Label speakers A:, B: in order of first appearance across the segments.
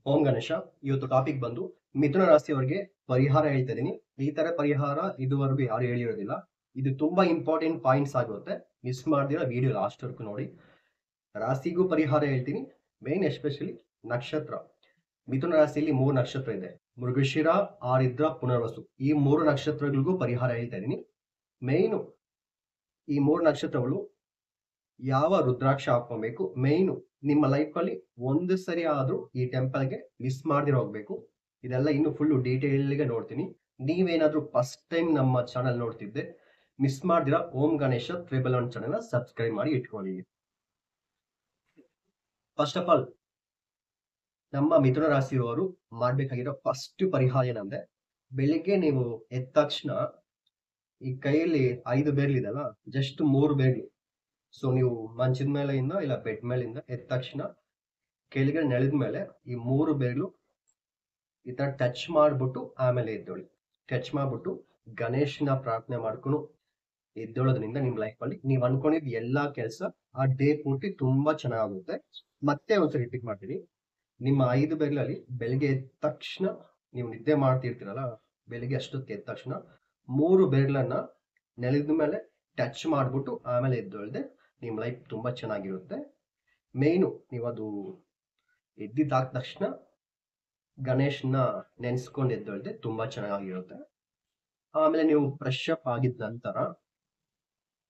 A: ಓಂ ಗಣೇಶ. ಇವತ್ತು ಟಾಪಿಕ್ ಬಂದು ಮಿಥುನ ರಾಶಿಯವರಿಗೆ ಪರಿಹಾರ ಹೇಳ್ತಾ ಇದೀನಿ. ಈ ತರ ಪರಿಹಾರ ಇದುವರೆಗೂ ಯಾರು ಹೇಳಿರೋದಿಲ್ಲ. ಇದು ತುಂಬಾ ಇಂಪಾರ್ಟೆಂಟ್ ಪಾಯಿಂಟ್ಸ್ ಆಗುತ್ತೆ. ಮಿಸ್ ಮಾಡ್ದಿರೋ ವಿಡಿಯೋ ಲಾಸ್ಟ್ ವರ್ಗು ನೋಡಿ. ರಾಶಿಗೂ ಪರಿಹಾರ ಹೇಳ್ತೀನಿ. ಮೇನ್ ಎಸ್ಪೆಷಲಿ ನಕ್ಷತ್ರ. ಮಿಥುನ ರಾಶಿಯಲ್ಲಿ 3 ನಕ್ಷತ್ರ ಇದೆ. ಮೃಗಶಿರ, ಆರಿದ್ರ, ಪುನರ್ವಸು. ಈ 3 ನಕ್ಷತ್ರಗಳಿಗೂ ಪರಿಹಾರ ಹೇಳ್ತಾ ಇದೀನಿ. ಮೇನ್ ಈ 3 ನಕ್ಷತ್ರಗಳು ಯಾವ ರುದ್ರಾಕ್ಷ ಹಾಕೊಬೇಕು. ಮೇಯ್ನು ನಿಮ್ಮ ಲೈಫ್ ಅಲ್ಲಿ ಒಂದು ಸರಿ ಆದ್ರೂ ಈ ಟೆಂಪಲ್ಗೆ ಮಿಸ್ ಮಾಡದಿರೋ ಹೋಗ್ಬೇಕು. ಇದೆಲ್ಲ ಇನ್ನು ಫುಲ್ ಡೀಟೇಲ್ಗೆ ನೋಡ್ತೀನಿ. ನೀವೇನಾದ್ರೂ ಫಸ್ಟ್ ಟೈಮ್ ನಮ್ಮ ಚಾನಲ್ ನೋಡ್ತಿದ್ದೆ ಮಿಸ್ ಮಾಡ್ದಿರಾ ಓಂ ಗಣೇಶ 111 ಚಾನಲ್ ಸಬ್ಸ್ಕ್ರೈಬ್ ಮಾಡಿ ಇಟ್ಕೊಳ್ಳಿ. ಫಸ್ಟ್ ಆಫ್ ಆಲ್ ನಮ್ಮ ಮಿಥುನ ರಾಶಿಯವರು ಮಾಡ್ಬೇಕಾಗಿರೋ ಫಸ್ಟ್ ಪರಿಹಾರ ಏನಂದ್ರೆ, ಬೆಳಿಗ್ಗೆ ನೀವು ಎದ್ದ ತಕ್ಷಣ ಈ ಕೈಯಲ್ಲಿ 5 ಬೆರಳಿದಲ್ಲ, ಜಸ್ಟ್ 3 ಬೆರಳು. ಸೊ ನೀವು ಮಂಚದ ಮೇಲೆಯಿಂದ ಇಲ್ಲ ಬೆಡ್ ಮೇಲಿಂದ ಎದ್ದ ತಕ್ಷಣ ಕೆಳಗಡೆ ನೆಲದ ಮೇಲೆ ಈ 3 ಬೆರಳು ಈ ತರ ಟಚ್ ಮಾಡ್ಬಿಟ್ಟು ಆಮೇಲೆ ಎದ್ದೇಳಿ. ಟಚ್ ಮಾಡ್ಬಿಟ್ಟು ಗಣೇಶನ ಪ್ರಾರ್ಥನೆ ಮಾಡ್ಕೊಂಡು ಎದ್ದೇಳೋದ್ರಿಂದ ನಿಮ್ ಲೈಫ್ ಅಲ್ಲಿ ನೀವ್ ಅನ್ಕೊಂಡಿದ್ ಎಲ್ಲಾ ಕೆಲಸ ಆ ಡೇ ಪೂರ್ತಿ ತುಂಬಾ ಚೆನ್ನಾಗುತ್ತೆ. ಮತ್ತೆ ಒಂದ್ಸರಿ ರಿಪೀಟ್ ಮಾಡ್ತೀನಿ. ನಿಮ್ಮ 5 ಬೆರಳಲ್ಲಿ ಬೆಳಿಗ್ಗೆ ಎದ್ದ ತಕ್ಷಣ ನೀವು ನಿದ್ದೆ ಮಾಡ್ತಿರ್ತೀರಲ್ಲ, ಬೆಳಿಗ್ಗೆ ಅಷ್ಟೊತ್ತು ಎದ್ದ ತಕ್ಷಣ 3 ಬೆರಳನ್ನ ನೆಲದ ಮೇಲೆ ಟಚ್ ಮಾಡ್ಬಿಟ್ಟು ಆಮೇಲೆ ಎದ್ದೇಳದೆ ನಿಮ್ ಲೈಫ್ ತುಂಬಾ ಚೆನ್ನಾಗಿರುತ್ತೆ. ಮೇಯ್ನು ನೀವು ಅದು ಎದ್ದಿದ್ದಾದ ತಕ್ಷಣ ಗಣೇಶನ ನೆನ್ಸ್ಕೊಂಡು ಎದ್ದೇಳದೆ ತುಂಬಾ ಚೆನ್ನಾಗಿರುತ್ತೆ. ಆಮೇಲೆ ನೀವು ಫ್ರೆಶ್ ಅಪ್ ಆಗಿದ ನಂತರ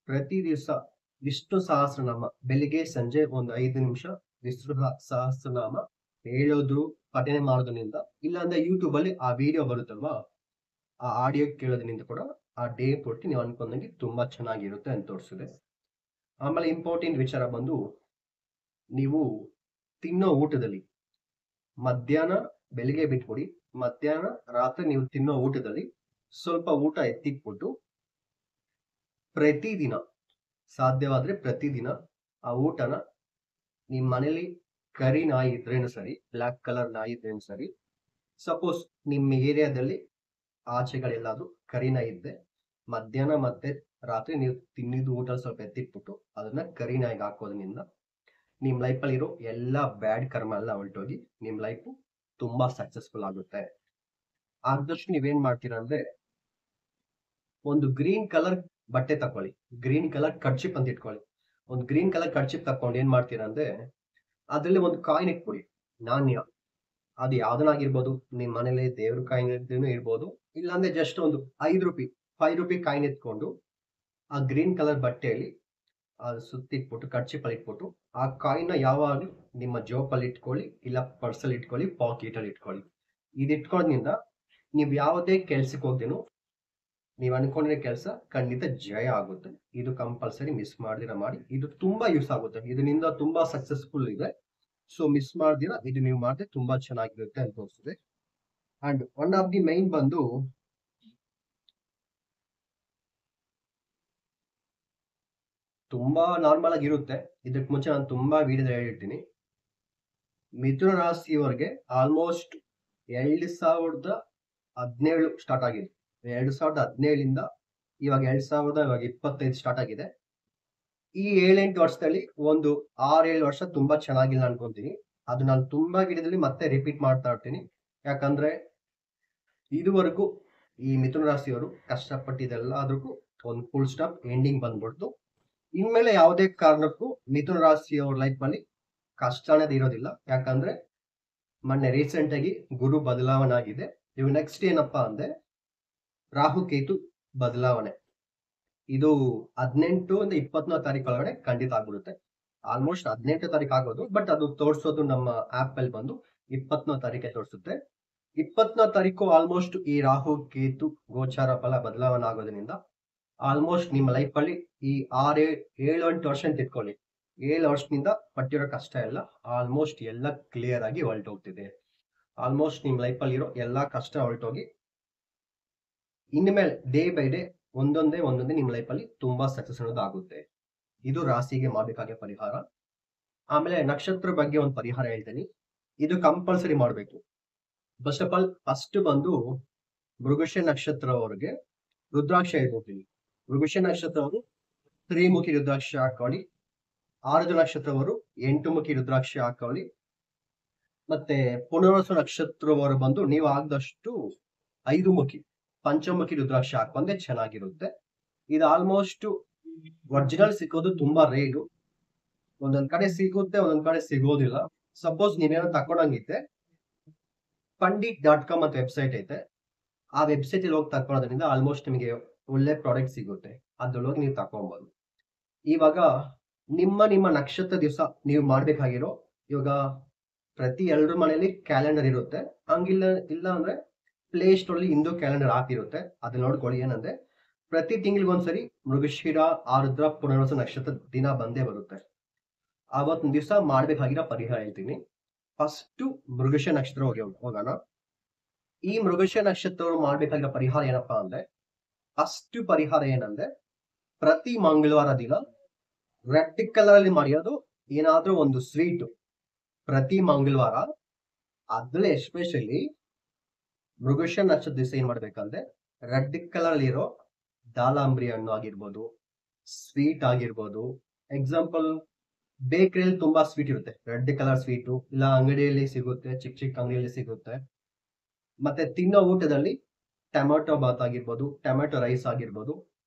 A: ಪ್ರತಿ ದಿವಸ ವಿಷ್ಣು ಸಹಸ್ರನಾಮ ಬೆಳಿಗ್ಗೆ ಸಂಜೆ ಒಂದು 5 ನಿಮಿಷ ವಿಷ್ಣು ಸಹಸ್ರನಾಮ ಹೇಳೋದು ಪಠನೆ ಮಾಡೋದ್ರಿಂದ, ಇಲ್ಲಾಂದ್ರೆ ಯೂಟ್ಯೂಬ್ ಅಲ್ಲಿ ಆ ವಿಡಿಯೋ ಬರುತ್ತಲ್ವಾ, ಆ ಆಡಿಯೋ ಕೇಳೋದ್ರಿಂದ ಕೂಡ ಆ ಡೇ ಪೂರ್ತಿ ನೀವು ಅನ್ಕೊಂಡಂಗೆ ತುಂಬಾ ಚೆನ್ನಾಗಿರುತ್ತೆ ಅಂತ ತೋರಿಸಿದೆ. ಆಮೇಲೆ ಇಂಪಾರ್ಟೆಂಟ್ ವಿಚಾರ ಬಂದು, ನೀವು ತಿನ್ನೋ ಊಟದಲ್ಲಿ ಮಧ್ಯಾಹ್ನ ಬೆಳಿಗ್ಗೆ ಬಿಟ್ಬಿಡಿ, ಮಧ್ಯಾಹ್ನ ರಾತ್ರಿ ನೀವು ತಿನ್ನೋ ಊಟದಲ್ಲಿ ಸ್ವಲ್ಪ ಊಟ ಎತ್ತಿಟ್ಬಿಟ್ಟು ಪ್ರತಿದಿನ ಸಾಧ್ಯವಾದ್ರೆ ಪ್ರತಿದಿನ ಆ ಊಟನ ನಿಮ್ ಮನೇಲಿ ಕರಿ ನಾಯಿ ಇದ್ರೇನು ಸರಿ, ಬ್ಲಾಕ್ ಕಲರ್ ನಾಯಿ ಇದ್ರೇನು ಸರಿ, ಸಪೋಸ್ ನಿಮ್ಮ ಏರಿಯಾದಲ್ಲಿ ಆಚೆಗಳೆಲ್ಲಾದ್ರೂ ಕರಿ ನಾಯಿ ಇದ್ದೆ, ಮಧ್ಯಾಹ್ನ ಮತ್ತೆ ರಾತ್ರಿ ನೀವು ತಿನ್ನಿದ್ದು ಊಟ ಸ್ವಲ್ಪ ಎತ್ತಿಟ್ಬಿಟ್ಟು ಅದನ್ನ ಕರಿ ನಾಯಿಗೆ ಹಾಕೋದ್ರಿಂದ ನಿಮ್ ಲೈಫ್ ಅಲ್ಲಿ ಇರೋ ಎಲ್ಲಾ ಬ್ಯಾಡ್ ಕರ್ಮ ಎಲ್ಲ ಹೊರಟೋಗಿ ನಿಮ್ ಲೈಫ್ ತುಂಬಾ ಸಕ್ಸಸ್ಫುಲ್ ಆಗುತ್ತೆ. ಆದಷ್ಟು ನೀವೇನ್ ಮಾಡ್ತೀರಾ ಅಂದ್ರೆ, ಒಂದು ಗ್ರೀನ್ ಕಲರ್ ಬಟ್ಟೆ ತಕೊಳ್ಳಿ, ಗ್ರೀನ್ ಕಲರ್ ಕರ್ಚಿಪ್ ಅಂತ ಇಟ್ಕೊಳ್ಳಿ. ಒಂದು ಗ್ರೀನ್ ಕಲರ್ ಕರ್ಚಿಪ್ ತಕೊಂಡು ಏನ್ ಮಾಡ್ತೀರಾ ಅಂದ್ರೆ, ಅದ್ರಲ್ಲಿ ಒಂದು ಕಾಯಿನ್ ಇಟ್ಬಿಡಿ, ನಾಣ್ಯ. ಅದು ಯಾವ್ದನ್ನಾಗಿರ್ಬೋದು, ನಿಮ್ ಮನೇಲಿ ದೇವ್ರ ಕಾಯಿನ್ ಇರ್ಬೋದು, ಇಲ್ಲಾಂದ್ರೆ ಜಸ್ಟ್ ಒಂದು 5 ರೂಪಾಯಿ ಕಾಯಿನ್ ಎತ್ಕೊಂಡು ಆ ಗ್ರೀನ್ ಕಲರ್ ಬಟ್ಟೆಯಲ್ಲಿ ಅದು ಸುತ್ತಿಟ್ಬಿಟ್ಟು ಕರ್ಚಿಪಲ್ಲಿ ಇಟ್ಬಿಟ್ಟು ಆ ಕಾಯಿನ್ ಯಾವಾಗಲೂ ನಿಮ್ಮ ಜೋಬಲ್ಲಿ ಇಟ್ಕೊಳ್ಳಿ, ಇಲ್ಲ ಪರ್ಸಲ್ಲಿ ಇಟ್ಕೊಳ್ಳಿ, ಪಾಕೆಟ್ ಅಲ್ಲಿ ಇಟ್ಕೊಳ್ಳಿ. ಇದು ಇಟ್ಕೊಳ್ಳೋದ್ರಿಂದ ನೀವು ಯಾವುದೇ ಕೆಲ್ಸಕ್ಕೆ ಹೋಗ್ದೇನು ನೀವು ಅನ್ಕೊಂಡಿರೋ ಕೆಲಸ ಖಂಡಿತ ಜಯ ಆಗುತ್ತೆ. ಇದು ಕಂಪಲ್ಸರಿ ಮಿಸ್ ಮಾಡ್ದಿರ ಮಾಡಿ. ಇದು ತುಂಬಾ ಯೂಸ್ ಆಗುತ್ತೆ, ಇದರಿಂದ ತುಂಬಾ ಸಕ್ಸಸ್ಫುಲ್ ಇದೆ. ಸೊ ಮಿಸ್ ಮಾಡ್ದಿರ ಇದು ನೀವು ಮಾಡಿದ್ರೆ ತುಂಬಾ ಚೆನ್ನಾಗಿರುತ್ತೆ ಅಂತ ತೋರಿಸ್ತದೆ. And one of the main ಬಂದು, ತುಂಬಾ ನಾರ್ಮಲ್ ಆಗಿರುತ್ತೆ. ಇದಕ್ಕೆ ಮುಂಚೆ ನಾನು ತುಂಬಾ ವಿಡಿಯೋ ಹೇಳಿರ್ತೀನಿ. ಮಿಥುನ ರಾಶಿಯವರಿಗೆ ಆಲ್ಮೋಸ್ಟ್ 2017 ಸ್ಟಾರ್ಟ್ ಆಗಿದೆ. 2017ಇಂದ ಇವಾಗ 2025 ಸ್ಟಾರ್ಟ್ ಆಗಿದೆ. ಈ 7-8 ವರ್ಷದಲ್ಲಿ ಒಂದು 6-7 ವರ್ಷ ತುಂಬಾ ಚೆನ್ನಾಗಿಲ್ಲ ಅನ್ಕೊಂತೀನಿ. ಅದು ನಾನು ತುಂಬಾ ವಿಡಿಯೋದಲ್ಲಿ ಮತ್ತೆ ರಿಪೀಟ್ ಮಾಡ್ತಾ ಇರ್ತೀನಿ. ಯಾಕಂದ್ರೆ ಇದುವರೆಗೂ ಈ ಮಿಥುನ ರಾಶಿಯವರು ಕಷ್ಟಪಟ್ಟಿದ್ದೆಲ್ಲದಕ್ಕೂ ಒಂದು ಫುಲ್ ಸ್ಟಾಪ್ ಎಂಡಿಂಗ್ ಬಂದ್ಬಿಡ್ತು. ಇನ್ಮೇಲೆ ಯಾವುದೇ ಕಾರಣಕ್ಕೂ ಮಿಥುನ ರಾಶಿಯವರ ಲೈಫ್ ಅಲ್ಲಿ ಕಷ್ಟ ಅನ್ನೋದು ಇರೋದಿಲ್ಲ. ಯಾಕಂದ್ರೆ ಮೊನ್ನೆ ರೀಸೆಂಟ್ ಆಗಿ ಗುರು ಬದಲಾವಣೆ ಆಗಿದೆ. ಇವು ನೆಕ್ಸ್ಟ್ ಏನಪ್ಪಾ ಅಂದ್ರೆ ರಾಹುಕೇತು ಬದಲಾವಣೆ. ಇದು 18 ಇಂದ 21ನೇ ತಾರೀಕು ಒಳಗಡೆ ಖಂಡಿತ ಆಗ್ಬಿಡುತ್ತೆ. ಆಲ್ಮೋಸ್ಟ್ 18ನೇ ತಾರೀಕು ಆಗೋದು, ಬಟ್ ಅದು ತೋರಿಸೋದು ನಮ್ಮ ಆಪ್ ಅಲ್ಲಿ ಬಂದು 20ನೇ ತಾರೀಕೆ ತೋರಿಸುತ್ತೆ. 20ನೇ ತಾರೀಕು ಆಲ್ಮೋಸ್ಟ್ ಈ ರಾಹು ಕೇತು ಗೋಚಾರ ಫಲ ಬದಲಾವಣೆ ಆಗೋದ್ರಿಂದ ಆಲ್ಮೋಸ್ಟ್ ನಿಮ್ಮ ಲೈಫ್ ಅಲ್ಲಿ ಈ 6-7-8 ವರ್ಷ ಅಂತ ಇಟ್ಕೊಳ್ಳಿ, 7 ವರ್ಷದಿಂದ ಪಟ್ಟಿರೋ ಕಷ್ಟ ಎಲ್ಲ ಆಲ್ಮೋಸ್ಟ್ ಎಲ್ಲ ಕ್ಲಿಯರ್ ಆಗಿ ಹೊರಟೋಗ್ತಿದೆ. ಆಲ್ಮೋಸ್ಟ್ ನಿಮ್ ಲೈಫ್ ಅಲ್ಲಿ ಇರೋ ಎಲ್ಲಾ ಕಷ್ಟ ಹೊರಟೋಗಿ ಇನ್ಮೇಲೆ ಡೇ ಬೈ ಡೇ ಒಂದೊಂದೇ ನಿಮ್ ಲೈಫ್ ಅಲ್ಲಿ ತುಂಬಾ ಸಕ್ಸಸ್ ಅನ್ನೋದು ಆಗುತ್ತೆ. ಇದು ರಾಶಿಗೆ ಮಾಡಬೇಕಾಗಿರೋ ಪರಿಹಾರ. ಆಮೇಲೆ ನಕ್ಷತ್ರ ಬಗ್ಗೆ ಒಂದು ಪರಿಹಾರ ಹೇಳ್ತೀನಿ, ಇದು ಕಂಪಲ್ಸರಿ ಮಾಡಬೇಕು. ಫಸ್ಟ್ ಆಫ್ ಆಲ್ ಫಸ್ಟ್ ಬಂದು ಮೃಗಶಿರ ನಕ್ಷತ್ರವರೆಗೆ ರುದ್ರಾಕ್ಷ ಹೇಳ್ಕೊತೀನಿ. ಮೃಗಶಿರ ನಕ್ಷತ್ರವರು 3 ಮುಖಿ ರುದ್ರಾಕ್ಷ ಹಾಕೊಳ್ಳಿ. ಆರುದ್ರ ನಕ್ಷತ್ರವರು 8 ಮುಖಿ ರುದ್ರಾಕ್ಷ ಹಾಕೊಳ್ಳಿ. ಮತ್ತೆ ಪುನರ್ವಸು ನಕ್ಷತ್ರದವರು ಬಂದು ನೀವು ಆಗದಷ್ಟು 5 ಮುಖಿ ಪಂಚಮುಖಿ ರುದ್ರಾಕ್ಷ ಹಾಕೊಂಡೆ ಚೆನ್ನಾಗಿರುತ್ತೆ. ಇದು ಆಲ್ಮೋಸ್ಟ್ ಒರಿಜಿನಲ್ ಸಿಗೋದು ತುಂಬಾ ರೇರು. ಒಂದೊಂದ್ ಕಡೆ ಸಿಗುತ್ತೆ, ಒಂದೊಂದ್ ಕಡೆ ಸಿಗೋದಿಲ್ಲ. ಸಪೋಸ್ ನೀವೇನೋ ತಕೊಂಡಂಗಿತ್ತೆ, pandit.com ಅಂತ ವೆಬ್ಸೈಟ್ ಐತೆ. ಆ ವೆಬ್ಸೈಟ್ ಅಲ್ಲಿ ಹೋಗಿ ತಕೊಳ್ಳೋದ್ರಿಂದ ಆಲ್ಮೋಸ್ಟ್ ನಿಮಗೆ ಒಳ್ಳೆ ಪ್ರಾಡಕ್ಟ್ ಸಿಗುತ್ತೆ. ಅದ್ರೊಳಗೆ ನೀವು ತಕೊಬಹುದು. ಇವಾಗ ನಿಮ್ಮ ನಕ್ಷತ್ರ ದಿವಸ ನೀವು ಮಾಡ್ಬೇಕಾಗಿರೋ, ಇವಾಗ ಪ್ರತಿ ಎಲ್ಲರ ಮನೆಯಲ್ಲಿ ಕ್ಯಾಲೆಂಡರ್ ಇರುತ್ತೆ. ಇಲ್ಲ ಅಂದ್ರೆ ಪ್ಲೇ ಸ್ಟೋರ್ ಅಲ್ಲಿ ಹಿಂದೂ ಕ್ಯಾಲೆಂಡರ್ ಆಪ್ ಇರುತ್ತೆ. ಅದನ್ನ ನೋಡ್ಕೊಳ್ಳಿ. ಏನಂದ್ರೆ ಪ್ರತಿ ತಿಂಗಳಿಗೊಂದ್ಸರಿ ಮೃಗಶಿರ, ಆರುದ್ರ, ಪುನರ್ವಸು ನಕ್ಷತ್ರ ದಿನ ಬಂದೇ ಬರುತ್ತೆ. ಆವತ್ತಿನ ದಿವಸ ಮಾಡ್ಬೇಕಾಗಿರೋ ಪರಿಹಾರ ಹೇಳ್ತೀನಿ. ಫಸ್ಟ್ ಮೃಗಶ ನಕ್ಷತ್ರ ಹೋಗೋಣ. ಈ ಮೃಗಶ ನಕ್ಷತ್ರವರು ಮಾಡ್ಬೇಕಾಗಿರೋ ಪರಿಹಾರ ಏನಪ್ಪಾ ಅಂದ್ರೆ, ಫಸ್ಟ್ ಪರಿಹಾರ ಏನಂದ್ರೆ, ಪ್ರತಿ ಮಂಗಳವಾರ ದಿನ ರೆಡ್ ಕಲರ್ ಅಲ್ಲಿ ಮಾಡಿರೋದು ಏನಾದ್ರೂ ಒಂದು ಸ್ವೀಟ್ ಪ್ರತಿ ಮಂಗಳವಾರ. ಅದ್ರಲ್ಲಿ ಎಸ್ಪೆಷಲಿ ಮೃಗಶ ನಕ್ಷತ್ರ ದಿವಸ ಏನ್ ಮಾಡ್ಬೇಕಂದ್ರೆ, ರೆಡ್ ಕಲರ್ ಅಲ್ಲಿ ಇರೋ ದಾಳಂಬ್ರಿ ಹಣ್ಣು ಆಗಿರ್ಬೋದು, ಸ್ವೀಟ್ ಆಗಿರ್ಬೋದು. ಎಕ್ಸಾಂಪಲ್, ಬೇಕರಿಯಲ್ಲಿ ತುಂಬಾ ಸ್ವೀಟ್ ಇರುತ್ತೆ, ರೆಡ್ ಕಲರ್ ಸ್ವೀಟು. ಇಲ್ಲ ಅಂಗಡಿಯಲ್ಲಿ ಸಿಗುತ್ತೆ, ಚಿಕ್ಕ ಚಿಕ್ಕ ಅಂಗಡಿಯಲ್ಲಿ ಸಿಗುತ್ತೆ. ಮತ್ತೆ ತಿನ್ನೋ ಊಟದಲ್ಲಿ ಟೊಮೆಟೊ ಬಾತ್ ಆಗಿರ್ಬೋದು, ಟೊಮೆಟೊ ರೈಸ್ ಆಗಿರ್ಬೋದು.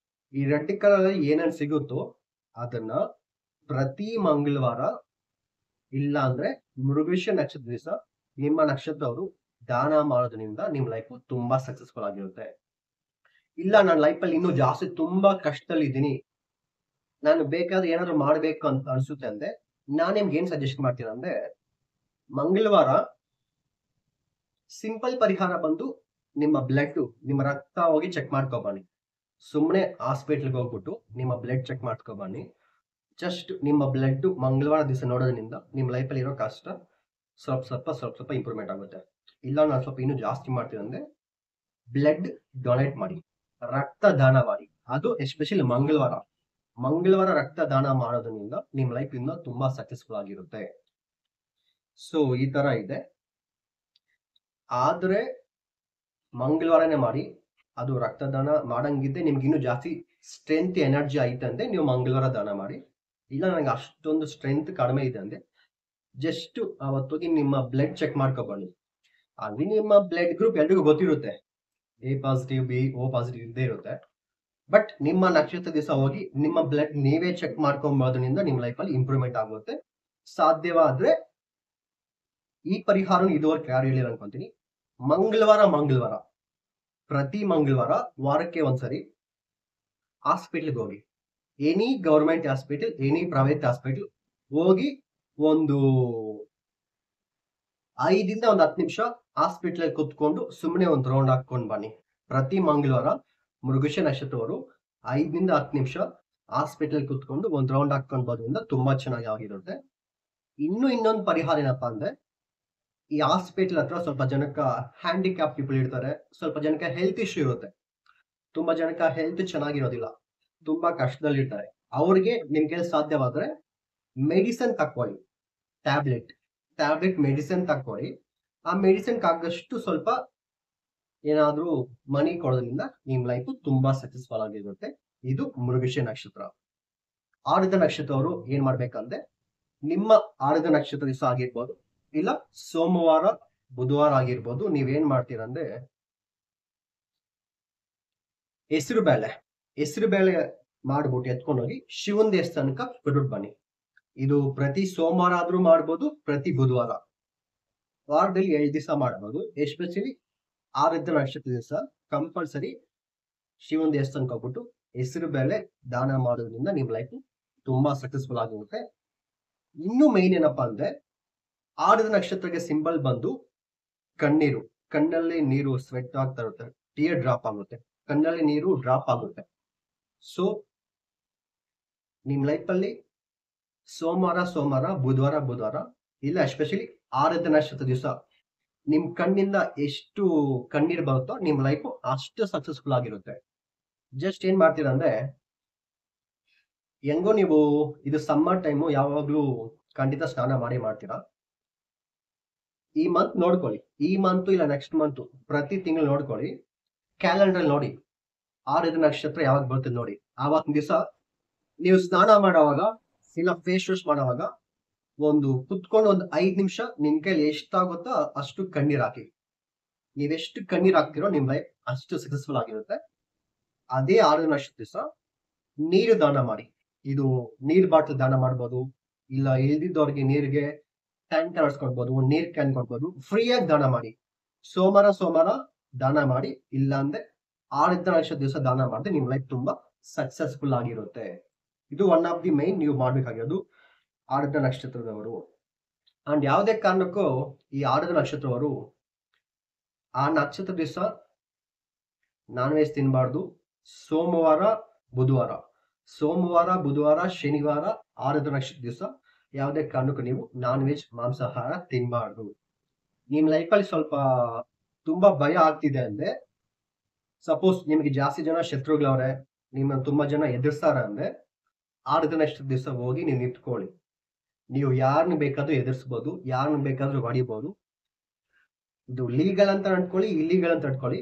A: ಈ ರೆಡ್ ಕಲರ್ ಅಲ್ಲಿ ಏನೇನು ಸಿಗುತ್ತೋ ಅದನ್ನ ಪ್ರತಿ ಮಂಗಳವಾರ, ಇಲ್ಲ ಅಂದ್ರೆ ಮೃಗಶ ನಕ್ಷತ್ರ ದಿವಸ ನಿಮ್ಮ ನಕ್ಷತ್ರ ಅವರು ದಾನ ಮಾಡೋದ್ರಿಂದ ನಿಮ್ ಲೈಫ್ ತುಂಬಾ ಸಕ್ಸಸ್ಫುಲ್ ಆಗಿರುತ್ತೆ. ಇಲ್ಲ, ನನ್ನ ಲೈಫಲ್ಲಿ ಇನ್ನೂ ಜಾಸ್ತಿ ತುಂಬಾ ಕಷ್ಟದಲ್ಲಿ ಇದ್ದೀನಿ, ನಾನು ಬೇಕಾದ್ರೆ ಏನಾದ್ರು ಮಾಡ್ಬೇಕು ಅಂತ ಅನ್ಸುತ್ತೆ ಅಂದ್ರೆ, ನಾನು ನಿಮ್ಗೆ ಏನ್ ಸಜೆಸ್ಟ್ ಮಾಡ್ತೀನಿ ಅಂದ್ರೆ, ಮಂಗಳವಾರ ಸಿಂಪಲ್ ಪರಿಹಾರ ಬಂದು ನಿಮ್ಮ ಬ್ಲಡ್, ನಿಮ್ಮ ರಕ್ತ ಹೋಗಿ ಚೆಕ್ ಮಾಡ್ಕೊಬನ್ನಿ. ಸುಮ್ಮನೆ ಹಾಸ್ಪಿಟ್ಲ್ಗೆ ಹೋಗ್ಬಿಟ್ಟು ನಿಮ್ಮ ಬ್ಲಡ್ ಚೆಕ್ ಮಾಡ್ಕೊಬನ್ನಿ. ಜಸ್ಟ್ ನಿಮ್ಮ ಬ್ಲಡ್ ಮಂಗಳವಾರ ದಿವಸ ನೋಡೋದ್ರಿಂದ ನಿಮ್ಮ ಲೈಫಲ್ಲಿ ಇರೋ ಕಷ್ಟ ಸ್ವಲ್ಪ ಇಂಪ್ರೂವ್ಮೆಂಟ್ ಆಗುತ್ತೆ. ಇಲ್ಲ, ನಾನು ಸ್ವಲ್ಪ ಇನ್ನೂ ಜಾಸ್ತಿ ಮಾಡ್ತೀನಿ ಅಂದ್ರೆ, ಬ್ಲಡ್ ಡೊನೇಟ್ ಮಾಡಿ, ರಕ್ತ ದಾನ ಮಾಡಿ. ಅದು ಎಸ್ಪೆಷಲಿ ಮಂಗಳವಾರ ರಕ್ತ ದಾನ ಮಾಡೋದ್ರಿಂದ ನಿಮ್ಮ ಲೈಫ್ ಇನ್ನೂ ತುಂಬಾ ಸಕ್ಸಸ್ಫುಲ್ ಆಗಿರುತ್ತೆ. ಸೊ ಈ ತರ ಇದೆ. ಆದ್ರೆ ಮಂಗಳವಾರನೇ ಮಾಡಿ. ಅದು ರಕ್ತದಾನ ಮಾಡಂಗಿದ್ದೆ ನಿಮ್ಗೆ ಇನ್ನೂ ಜಾಸ್ತಿ ಸ್ಟ್ರೆಂತ್, ಎನರ್ಜಿ ಐತೆ ಅಂದ್ರೆ ನೀವು ಮಂಗಳವಾರ ದಾನ ಮಾಡಿ. ಇಲ್ಲ, ನನಗೆ ಅಷ್ಟೊಂದು ಸ್ಟ್ರೆಂತ್ ಕಡಿಮೆ ಇದೆ ಅಂದ್ರೆ, ಜಸ್ಟ್ ಅವತ್ತೋಗಿ ನಿಮ್ಮ ಬ್ಲಡ್ ಚೆಕ್ ಮಾಡ್ಕೊಬನ್ನಿ. ಅಲ್ಲಿ ನಿಮ್ಮ ಬ್ಲಡ್ ಗ್ರೂಪ್ ಎಲ್ರಿಗೂ ಗೊತ್ತಿರುತ್ತೆ, A positive, B, O positive ಇದ್ದೇ ಇರುತ್ತೆ. ಬಟ್ ನಿಮ್ಮ ನಕ್ಷತ್ರ ದಿವಸ ಹೋಗಿ ನಿಮ್ಮ ಬ್ಲಡ್ ನೀವೇ ಚೆಕ್ ಮಾಡ್ಕೊಂಬೋದ್ರಿಂದ ನಿಮ್ಮ ಲೈಫಲ್ಲಿ ಇಂಪ್ರೂವ್ಮೆಂಟ್ ಆಗುತ್ತೆ. ಸಾಧ್ಯವಾದ್ರೆ ಈ ಪರಿಹಾರ ಇದುವರೆಗೆ ಯಾರು ಹೇಳಿಲ್ಲ ಅನ್ಕೊಂತೀನಿ. ಮಂಗಳವಾರ ಪ್ರತಿ ಮಂಗಳವಾರ ವಾರಕ್ಕೆ ಒಂದ್ಸರಿ ಹಾಸ್ಪಿಟ್ಲ್ಗೆ ಹೋಗಿ, any government hospital, any private hospital ಹೋಗಿ ಒಂದು 5 ಇಂದ 10 ನಿಮಿಷ ಹಾಸ್ಪಿಟ್ಲಲ್ಲಿ ಕುತ್ಕೊಂಡು ಸುಮ್ಮನೆ ಒಂದು ರೌಂಡ್ ಹಾಕೊಂಡು ಬನ್ನಿ. ಪ್ರತಿ ಮಂಗಳವಾರ ಮೃಗಶ ನಕ್ಷತ್ರವರು 5 ಇಂದ 10 ನಿಮಿಷ ಹಾಸ್ಪಿಟಲ್ ಕುತ್ಕೊಂಡು ಒಂದು ರೌಂಡ್ ಹಾಕೊಂಡು ಬರೋದ್ರಿಂದ ತುಂಬಾ ಚೆನ್ನಾಗಿ ಆಗಿರುತ್ತೆ. ಇನ್ನೊಂದು ಪರಿಹಾರ ಏನಪ್ಪಾ ಅಂದ್ರೆ, ಈ ಹಾಸ್ಪಿಟಲ್ ಹತ್ರ ಸ್ವಲ್ಪ ಜನಕ್ಕೆ ಹ್ಯಾಂಡಿಕ್ಯಾಪ್ ಪೀಪಲ್ ಇರ್ತಾರೆ, ಸ್ವಲ್ಪ ಜನಕ್ಕೆ ಹೆಲ್ತ್ ಇಶ್ಯೂ ಇರುತ್ತೆ, ತುಂಬಾ ಜನಕ್ಕೆ ಹೆಲ್ತ್ ಚೆನ್ನಾಗಿರೋದಿಲ್ಲ, ತುಂಬಾ ಕಷ್ಟದಲ್ಲಿ ಇರ್ತಾರೆ. ಅವ್ರಿಗೆ ನಿಮ್ ಕೈಲಿ ಸಾಧ್ಯವಾದ್ರೆ ಮೆಡಿಸಿನ್ ತಕೊಳ್ಳಿ, ಟ್ಯಾಬ್ಲೆಟ್ ಮೆಡಿಸಿನ್ ತಕೊಳ್ಳಿ. ಆ ಮೆಡಿಸಿನ್ ಆಗಷ್ಟು ಸ್ವಲ್ಪ ಏನಾದ್ರೂ ಮನಿ ಕೊಡೋದ್ರಿಂದ ನಿಮ್ ಲೈಫ್ ತುಂಬಾ ಸಕ್ಸಸ್ಫುಲ್ ಆಗಿರುತ್ತೆ. ಇದು ಮೃಗಶಿರ ನಕ್ಷತ್ರ. ಆರುದ್ರ ನಕ್ಷತ್ರವರು ಏನ್ ಮಾಡ್ಬೇಕಂದ್ರೆ, ನಿಮ್ಮ ಆರುದ್ರ ನಕ್ಷತ್ರ ದಿವಸ ಆಗಿರ್ಬೋದು, ಇಲ್ಲ ಸೋಮವಾರ, ಬುಧವಾರ ಆಗಿರ್ಬೋದು, ನೀವೇನ್ ಮಾಡ್ತೀರಂದ್ರೆ, ಹೆಸರು ಬೇಳೆ ಮಾಡ್ಬಿಟ್ಟು ಎತ್ಕೊಂಡೋಗಿ ಶಿವನ್ ದೇವಸ್ಥಾನಕ್ಕೆ ಬಿಟ್ಬಿಟ್ಟು ಬನ್ನಿ. ಇದು ಪ್ರತಿ ಸೋಮವಾರ ಆದ್ರೂ ಮಾಡ್ಬೋದು, ಪ್ರತಿ ಬುಧವಾರ, ವಾರದಲ್ಲಿ 7 ದಿವಸ ಮಾಡ್ಬೋದು. ಎಸ್ಪೆಷಲಿ ಆರುದ್ರ ನಕ್ಷತ್ರ ದಿವಸ ಕಂಪಲ್ಸರಿ ಶಿವನ್ ದೇವಸ್ಥಾನಕ್ಕೆ ಹೋಗ್ಬಿಟ್ಟು ಹೆಸರು ಬೇಳೆ ದಾನ ಮಾಡೋದ್ರಿಂದ ನಿಮ್ ಲೈಫ್ ತುಂಬಾ ಸಕ್ಸಸ್ಫುಲ್ ಆಗಿರುತ್ತೆ. ಇನ್ನು ಮೇನ್ ಏನಪ್ಪಾ ಅಂದ್ರೆ, ಆರುದ್ರ ನಕ್ಷತ್ರಕ್ಕೆ ಸಿಂಬಲ್ ಬಂದು ಕಣ್ಣೀರು. ಕಣ್ಣಲ್ಲಿ ನೀರು ಸ್ವೆಟ್ ಆಗ್ತಾ ಇರುತ್ತೆ, ಟಿಯರ್ ಡ್ರಾಪ್ ಆಗುತ್ತೆ, ಕಣ್ಣಲ್ಲಿ ನೀರು ಡ್ರಾಪ್ ಆಗುತ್ತೆ. ಸೊ ನಿಮ್ ಲೈಫ್ ಅಲ್ಲಿ ಸೋಮವಾರ, ಬುಧವಾರ, ಇಲ್ಲ ಎಸ್ಪೆಷಲಿ ಆರುದ್ರ ನಕ್ಷತ್ರ ದಿವಸ ನಿಮ್ ಕಣ್ಣಿಂದ ಎಷ್ಟು ಕಣ್ಣೀರ್ ಬರುತ್ತೋ ನಿಮ್ ಲೈಫ್ ಅಷ್ಟು ಸಕ್ಸಸ್ಫುಲ್ ಆಗಿರುತ್ತೆ. ಜಸ್ಟ್ ಏನ್ ಮಾಡ್ತೀರಾ ಅಂದ್ರೆ, ಹೆಂಗೋ ನೀವು ಇದು ಸಮ್ಮರ್ ಟೈಮು, ಯಾವಾಗ್ಲೂ ಖಂಡಿತ ಸ್ನಾನ ಮಾಡ್ತೀರಾ. ಈ ಮಂತ್ ನೋಡ್ಕೊಳ್ಳಿ, ಈ ಮಂತ್ ಇಲ್ಲ ನೆಕ್ಸ್ಟ್ ಮಂತ್ ಪ್ರತಿ ತಿಂಗಳು ನೋಡ್ಕೊಳ್ಳಿ, ಕ್ಯಾಲೆಂಡರ್ ನೋಡಿ ಆರುದ್ರ ನಕ್ಷತ್ರ ಯಾವಾಗ ಬರ್ತದೆ ನೋಡಿ. ಆವತ್ತಿನ ದಿವಸ ನೀವು ಸ್ನಾನ ಮಾಡೋವಾಗ, ಇಲ್ಲ ಫೇಸ್ ವಾಶ್ ಮಾಡೋವಾಗ ಒಂದು ಕುತ್ಕೊಂಡು ಒಂದು 5 ನಿಮಿಷ ನಿಮ್ ಕೈಲಿ ಎಷ್ಟಾಗುತ್ತೋ ಅಷ್ಟು ಕಣ್ಣೀರ್ ಹಾಕಿ. ನೀವೆಷ್ಟು ಕಣ್ಣೀರ್ ಹಾಕ್ತಿರೋ ನಿಮ್ ಲೈಫ್ ಅಷ್ಟು ಸಕ್ಸಸ್ಫುಲ್ ಆಗಿರುತ್ತೆ. ಅದೇ 6 ನಕ್ಷತ್ರ ದಿವಸ ನೀರು ದಾನ ಮಾಡಿ. ಇದು ನೀರ್ ಬಾಟಲ್ ದಾನ ಮಾಡ್ಬೋದು, ಇಲ್ಲ ಇಲ್ದಿದ್ದವ್ರಿಗೆ ನೀರಿಗೆ ಟ್ಯಾಂಕರ್ ಕೊಡ್ಬೋದು, ಒಂದ್ ನೀರ್ ಕ್ಯಾನ್ ಕೊಡ್ಬೋದು. ಫ್ರೀಯಾಗಿ ದಾನ ಮಾಡಿ. ಸೋಮವಾರ ದಾನ ಮಾಡಿ. ಇಲ್ಲ ಅಂದ್ರೆ 6 ನಕ್ಷತ್ರ ದಿವಸ ದಾನ ಮಾಡಿದ್ರೆ ನಿಮ್ ಲೈಫ್ ತುಂಬಾ ಸಕ್ಸಸ್ಫುಲ್ ಆಗಿರುತ್ತೆ. ಇದು ಒನ್ ಆಫ್ ದಿ ಮೈನ್ ನೀವು ಮಾಡ್ಬೇಕಾಗಿರೋದು 6 ನಕ್ಷತ್ರದವರು. ಅಂಡ್ ಯಾವುದೇ ಕಾರಣಕ್ಕೂ ಈ 6 ನಕ್ಷತ್ರವರು ಆ ನಕ್ಷತ್ರ ದಿವಸ ನಾನ್ ವೆಜ್ ತಿನ್ಬಾರ್ದು. ಸೋಮವಾರ ಬುಧವಾರ ಶನಿವಾರ 6 ನಕ್ಷತ್ರ ದಿವಸ ಯಾವುದೇ ಕಾರಣಕ್ಕೂ ನೀವು ನಾನ್ ವೆಜ್ ಮಾಂಸಾಹಾರ ತಿನ್ಬಾರ್ದು. ನಿಮ್ ಲೈಫಲ್ಲಿ ಸ್ವಲ್ಪ ತುಂಬಾ ಭಯ ಆಗ್ತಿದೆ ಅಂದ್ರೆ, ಸಪೋಸ್ ನಿಮ್ಗೆ ಜಾಸ್ತಿ ಜನ ಶತ್ರುಗಳವ್ರೆ, ನಿಮ್ಮ ತುಂಬಾ ಜನ ಎದುರಿಸ್ತಾರ ಅಂದ್ರೆ 6 ನಕ್ಷತ್ರ ದಿವಸ ಹೋಗಿ ನೀವು ನಿಂತ್ಕೊಳ್ಳಿ. ನೀವು ಯಾರನ್ನ ಬೇಕಾದ್ರೂ ಎದುರಿಸ್ಬೋದು, ಯಾರನ್ನ ಬೇಕಾದ್ರೂ ಹೊಡಿಬಹುದು. ಇದು ಲೀಗಲ್ ಅಂತ ಅನ್ಕೊಳ್ಳಿ, ಇಲ್ಲೀಗಲ್ ಅಂತ ಅನ್ಕೊಳ್ಳಿ.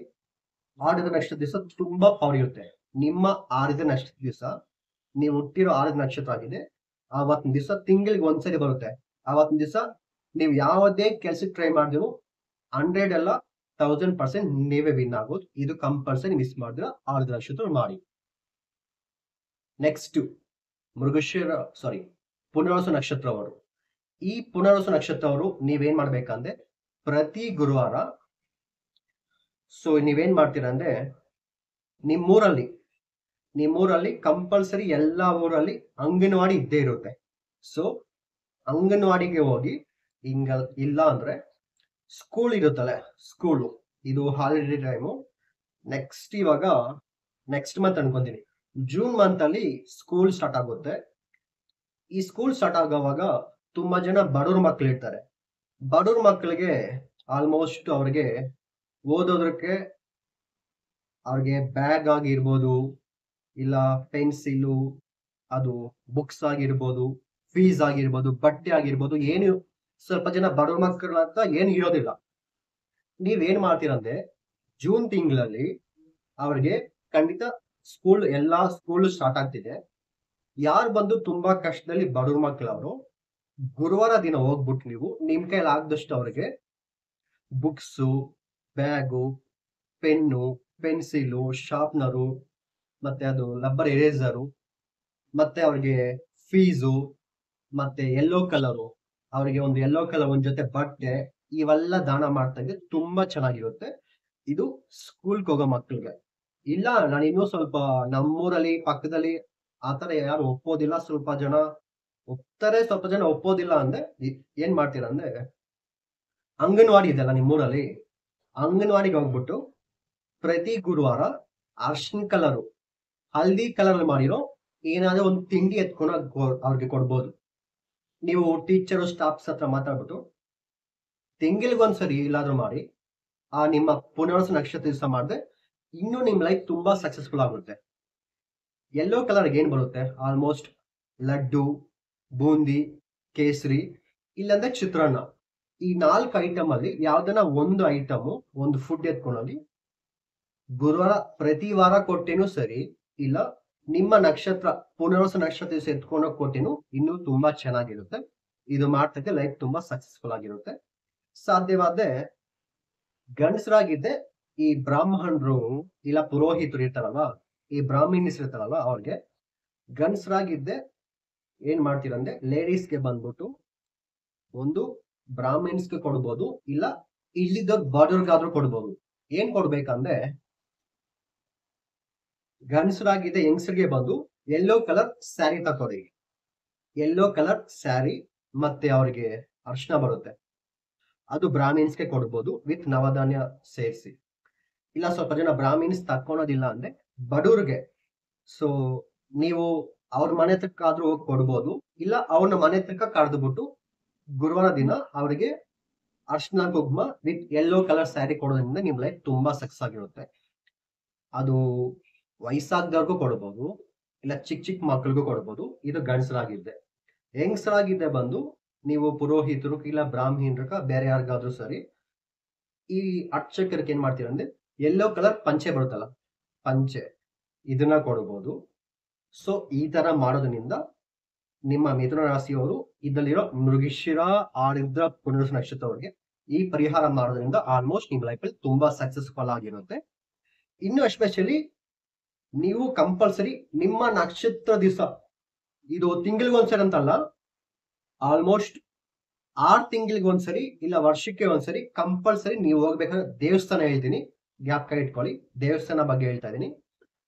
A: 6 ನಕ್ಷತ್ರ ದಿವಸ ತುಂಬಾ ಪವರ್ ಇರುತ್ತೆ. ನಿಮ್ಮ 6 ನಕ್ಷತ್ರ ದಿವಸ ನೀವು ಹುಟ್ಟಿರೋ 6 ನಕ್ಷತ್ರ ಆಗಿದೆ. ಆವತ್ತಿನ ದಿವಸ ತಿಂಗಳಿಗೆ ಒಂದ್ಸರಿ ಬರುತ್ತೆ. ಆವತ್ತಿನ ದಿವಸ ನೀವು ಯಾವುದೇ ಕೆಲ್ಸಕ್ಕೆ ಟ್ರೈ ಮಾಡಿದ್ರು 100 ಅಲ್ಲ 1000% ನೀವೇ ವಿನ್ ಆಗೋದು. ಇದು ಕಂಪಲ್ಸರಿ ಮಿಸ್ ಮಾಡಿದ್ರೆ 6 ನಕ್ಷತ್ರ ಮಾಡಿ. ನೆಕ್ಸ್ಟ್ ಪುನರ್ವಸು ನಕ್ಷತ್ರವರು. ಈ ಪುನರ್ವಸು ನಕ್ಷತ್ರವರು ನೀವೇನ್ ಮಾಡ್ಬೇಕಂದ್ರೆ ಪ್ರತಿ ಗುರುವಾರ ನೀವೇನ್ ಮಾಡ್ತೀರಾ ಅಂದ್ರೆ ನಿಮ್ಮೂರಲ್ಲಿ ಕಂಪಲ್ಸರಿ ಎಲ್ಲಾ ಊರಲ್ಲಿ ಅಂಗನವಾಡಿ ಇದ್ದೇ ಇರುತ್ತೆ. ಸೊ ಅಂಗನವಾಡಿಗೆ ಹೋಗಿ, ಇಲ್ಲ ಅಂದ್ರೆ ಸ್ಕೂಲ್ ಇರುತ್ತಲ್ಲ, ಸ್ಕೂಲು ಇದು ಹಾಲಿಡೇ ಟೈಮು. ನೆಕ್ಸ್ಟ್ ಮಂತ್ ಅನ್ಕೊಂತೀನಿ, ಜೂನ್ ಮಂತ್ ಅಲ್ಲಿ ಸ್ಕೂಲ್ ಸ್ಟಾರ್ಟ್ ಆಗುತ್ತೆ. ಈ ಸ್ಕೂಲ್ ಸ್ಟಾರ್ಟ್ ಆಗೋವಾಗ ತುಂಬಾ ಜನ ಬಡವ್ರ ಮಕ್ಳು ಇರ್ತಾರೆ. ಬಡವ್ರ ಮಕ್ಕಳಿಗೆ ಆಲ್ಮೋಸ್ಟ್ ಅವ್ರಿಗೆ ಓದೋದಕ್ಕೆ ಅವ್ರಿಗೆ ಬ್ಯಾಗ್ ಆಗಿರ್ಬೋದು, ಇಲ್ಲ ಪೆನ್ಸಿಲು, ಅದು ಬುಕ್ಸ್ ಆಗಿರ್ಬೋದು, ಫೀಸ್ ಆಗಿರ್ಬೋದು, ಬಟ್ಟೆ ಆಗಿರ್ಬೋದು, ಏನು ಸ್ವಲ್ಪ ಜನ ಬಡವ್ರ ಮಕ್ಕಳ ಅಂತ ಏನು ಇರೋದಿಲ್ಲ. ನೀವೇನ್ ಮಾಡ್ತೀರಂದ್ರೆ ಜೂನ್ ತಿಂಗಳಲ್ಲಿ ಅವ್ರಿಗೆ ಖಂಡಿತ ಎಲ್ಲಾ ಸ್ಕೂಲ್ ಸ್ಟಾರ್ಟ್ ಆಗ್ತಿದೆ. ಯಾರು ಬಂದು ತುಂಬಾ ಕಷ್ಟದಲ್ಲಿ ಬಡವ್ರ ಮಕ್ಕಳವರು ಗುರುವಾರ ದಿನ ಹೋಗ್ಬಿಟ್ಟು ನೀವು ನಿಮ್ ಕೈಲಿ ಆಗದಷ್ಟು ಅವ್ರಿಗೆ books, bag, pen, pencil, sharpener, ಮತ್ತೆ ಅದು ರಬ್ಬರ್ ಎರೇಸರು, ಮತ್ತೆ ಅವ್ರಿಗೆ ಫೀಸು, ಮತ್ತೆ ಯೆಲ್ಲೋ ಕಲರು, ಅವ್ರಿಗೆ ಒಂದು ಯೆಲ್ಲೋ ಕಲರ್ ಒಂದ್ ಜೊತೆ ಬಟ್ಟೆ, ಇವೆಲ್ಲ ದಾನ ಮಾಡ್ತಾ ಇದ್ರೆ ತುಂಬಾ ಚೆನ್ನಾಗಿರುತ್ತೆ. ಇದು ಸ್ಕೂಲ್ಗೆ ಹೋಗೋ ಮಕ್ಕಳಿಗೆ. ಇಲ್ಲ ನಾನು ಇನ್ನೂ ಸ್ವಲ್ಪ ನಮ್ಮೂರಲ್ಲಿ ಪಕ್ಕದಲ್ಲಿ ಆತರ ಯಾರು ಒಪ್ಪೋದಿಲ್ಲ, ಸ್ವಲ್ಪ ಜನ ಒಪ್ತಾರೆ, ಸ್ವಲ್ಪ ಜನ ಒಪ್ಪೋದಿಲ್ಲ ಅಂದ್ರೆ ಏನ್ ಮಾಡ್ತೀರಾ ಅಂದ್ರೆ ಅಂಗನವಾಡಿ ಇದೆಲ್ಲ ನಿಮ್ಮೂರಲ್ಲಿ, ಅಂಗನವಾಡಿಗೆ ಹೋಗ್ಬಿಟ್ಟು ಪ್ರತಿ ಗುರುವಾರ ಅರ್ಶಿನ ಕಲರು, ಹಲ್ದಿ ಕಲರ್ ಮಾಡಿರೋ ಏನಾದ್ರೂ ಒಂದು ತಿಂಡಿ ಎತ್ಕೊಂಡು ಅವ್ರಿಗೆ ಕೊಡ್ಬೋದು. ನೀವು ಟೀಚರು ಸ್ಟಾಫ್ಸ್ ಹತ್ರ ಮಾತಾಡ್ಬಿಟ್ಟು ತಿಂಗಳಿಗೊಂದ್ಸರಿ ಇಲ್ಲಾದ್ರೂ ಮಾಡಿ ಆ ನಿಮ್ಮ ಪುನರ್ವಸು ನಕ್ಷತ್ರ ದಿವಸ ಮಾಡಿದ್ರೆ ಇನ್ನೂ ನಿಮ್ ಲೈಫ್ ತುಂಬಾ ಸಕ್ಸಸ್ಫುಲ್ ಆಗುತ್ತೆ. ಯೆಲ್ಲೋ ಕಲರ್ ಏನ್ ಬರುತ್ತೆ, ಆಲ್ಮೋಸ್ಟ್ ಲಡ್ಡು, ಬೂಂದಿ, ಕೇಸರಿ, ಇಲ್ಲಾಂದ್ರೆ ಚಿತ್ರಾನ್ನ, ಈ 4 ಐಟಮ್ ಅಲ್ಲಿ ಯಾವ್ದನ್ನ ಒಂದು ಐಟಮ್, ಒಂದು ಫುಡ್ ಎತ್ಕೊಂಡೋಗಿ ಗುರುವಾರ ಪ್ರತಿ ವಾರ ಕೊಟ್ಟೇನು ಸರಿ, ಇಲ್ಲ ನಿಮ್ಮ ನಕ್ಷತ್ರ ಪುನರ್ವಸು ನಕ್ಷತ್ರ ದಿವಸ ಎತ್ಕೊಂಡೋಗಿ ಕೊಟ್ಟೇನು ಇನ್ನೂ ತುಂಬಾ ಚೆನ್ನಾಗಿರುತ್ತೆ. ಇದು ಮಾಡ್ತಕ್ಕೆ ಲೈಫ್ ತುಂಬಾ ಸಕ್ಸಸ್ಫುಲ್ ಆಗಿರುತ್ತೆ. ಸಾಧ್ಯವಾದ್ರೆ ಗಂಡಸರಾಗಿದ್ದೆ ಈ ಬ್ರಾಹ್ಮಣರು ಇಲ್ಲ ಪುರೋಹಿತರು ಇರ್ತಾರಲ್ಲ, ಈ ಬ್ರಾಹ್ಮಿನ್ಸ್ ಇರ್ತಾರಲ್ಲ, ಅವ್ರಿಗೆ ಗಂಡಸರಾಗಿದ್ದೆ ಏನ್ ಮಾಡ್ತೀರಂದ್ರೆ ಲೇಡೀಸ್ಗೆ ಬಂದ್ಬಿಟ್ಟು ಒಂದು ಬ್ರಾಹ್ಮಿನ್ಸ್ಗೆ ಕೊಡ್ಬೋದು, ಇಲ್ಲ ಇಲ್ಲಿದ್ದವ್ರು ಬಡವ್ರಿಗಾದ್ರೂ ಕೊಡ್ಬೋದು. ಏನ್ ಕೊಡ್ಬೇಕಂದ್ರೆ ಗಂಡಸರಾಗಿದೆ ಹೆಂಗಸರಿಗೆ ಬಂದು ಯೆಲ್ಲೋ ಕಲರ್ ಸ್ಯಾರಿ ತಕೊಡಿ. ಯೆಲ್ಲೋ ಕಲರ್ ಸ್ಯಾರಿ ಮತ್ತೆ ಅವ್ರಿಗೆ ಅರ್ಶನ ಬರುತ್ತೆ, ಅದು ಬ್ರಾಹ್ಮಿನ್ಸ್ಗೆ ಕೊಡ್ಬೋದು ವಿತ್ ನವಧಾನ್ಯ ಸೇರಿಸಿ. ಇಲ್ಲ ಸ್ವಲ್ಪ ಜನ ಬ್ರಾಹ್ಮಿನ್ಸ್ ತಕ್ಕೊಳೋದಿಲ್ಲ ಅಂದ್ರೆ ಬಡವ್ರಿಗೆ, ಸೊ ನೀವು ಅವ್ರ ಮನೆ ತಕ್ಕಾದ್ರೂ ಹೋಗಿ ಕೊಡ್ಬೋದು, ಇಲ್ಲ ಅವ್ರನ್ನ ಮನೆ ತಕ್ಕ ಕರೆದ್ಬಿಟ್ಟು ಗುರುವಾರ ದಿನ ಅವರಿಗೆ ಅರ್ಶನ ಕುಂಕುಮ ವಿತ್ ಯೆಲ್ಲೋ ಕಲರ್ ಸ್ಯಾರಿ ಕೊಡೋದ್ರಿಂದ ನಿಮ್ ಲೈಫ್ ತುಂಬಾ ಸಕ್ಸಸ್ ಆಗಿರುತ್ತೆ. ಅದು ವಯಸ್ಸಾದವ್ರಿಗೂ ಕೊಡ್ಬೋದು, ಇಲ್ಲ ಚಿಕ್ಕ ಮಕ್ಳಿಗೂ ಕೊಡ್ಬೋದು. ಇದು ಗಂಡಸರಾಗಿದ್ದೆ. ಹೆಂಗಸರಾಗಿದ್ದೆ ಬಂದು ನೀವು ಪುರೋಹಿತರು ಇಲ್ಲ ಬ್ರಾಹ್ಮಣರ ಬೇರೆ ಯಾರಿಗಾದ್ರೂ ಸರಿ ಈ ಅರ್ಚಕರಿಗೆ ಏನ್ ಮಾಡ್ತೀರ ಅಂದ್ರೆ ಯೆಲ್ಲೋ ಕಲರ್ ಪಂಚೆ ಬರುತ್ತಲ್ಲ, ಪಂಚೆ, ಇದನ್ನ ಕೊಡ್ಬೋದು. ಸೊ ಈ ತರ ಮಾಡೋದ್ರಿಂದ ನಿಮ್ಮ ಮಿಥುನ ರಾಶಿಯವರು ಇದರಲ್ಲಿರೋ ಮೃಗಶಿರ, ಆರಿದ್ರ, ಪುನರ್ವಸು ನಕ್ಷತ್ರದವರಿಗೆ ಈ ಪರಿಹಾರ ಮಾಡೋದ್ರಿಂದ ಆಲ್ಮೋಸ್ಟ್ ನಿಮ್ ಲೈಫ್ ಅಲ್ಲಿ ತುಂಬಾ ಸಕ್ಸಸ್ಫುಲ್ ಆಗಿರುತ್ತೆ. ಇನ್ನು ಎಸ್ಪೆಷಲಿ ನೀವು ಕಂಪಲ್ಸರಿ ನಿಮ್ಮ ನಕ್ಷತ್ರ ದಿವಸ, ಇದು ತಿಂಗಳಿಗೊಂದ್ಸರಿ ಅಂತಲ್ಲ, ಆಲ್ಮೋಸ್ಟ್ 6 ತಿಂಗಳಿಗೆ ಒಂದ್ಸರಿ ಇಲ್ಲ ವರ್ಷಕ್ಕೆ ಒಂದ್ಸರಿ ಕಂಪಲ್ಸರಿ ನೀವು ಹೋಗ್ಬೇಕಾದ್ರೆ ದೇವಸ್ಥಾನ ಹೇಳ್ತೀನಿ, ಜ್ಞಾಪಕ ಇಟ್ಕೊಳ್ಳಿ. ದೇವಸ್ಥಾನ ಬಗ್ಗೆ ಹೇಳ್ತಾ ಇದೀನಿ.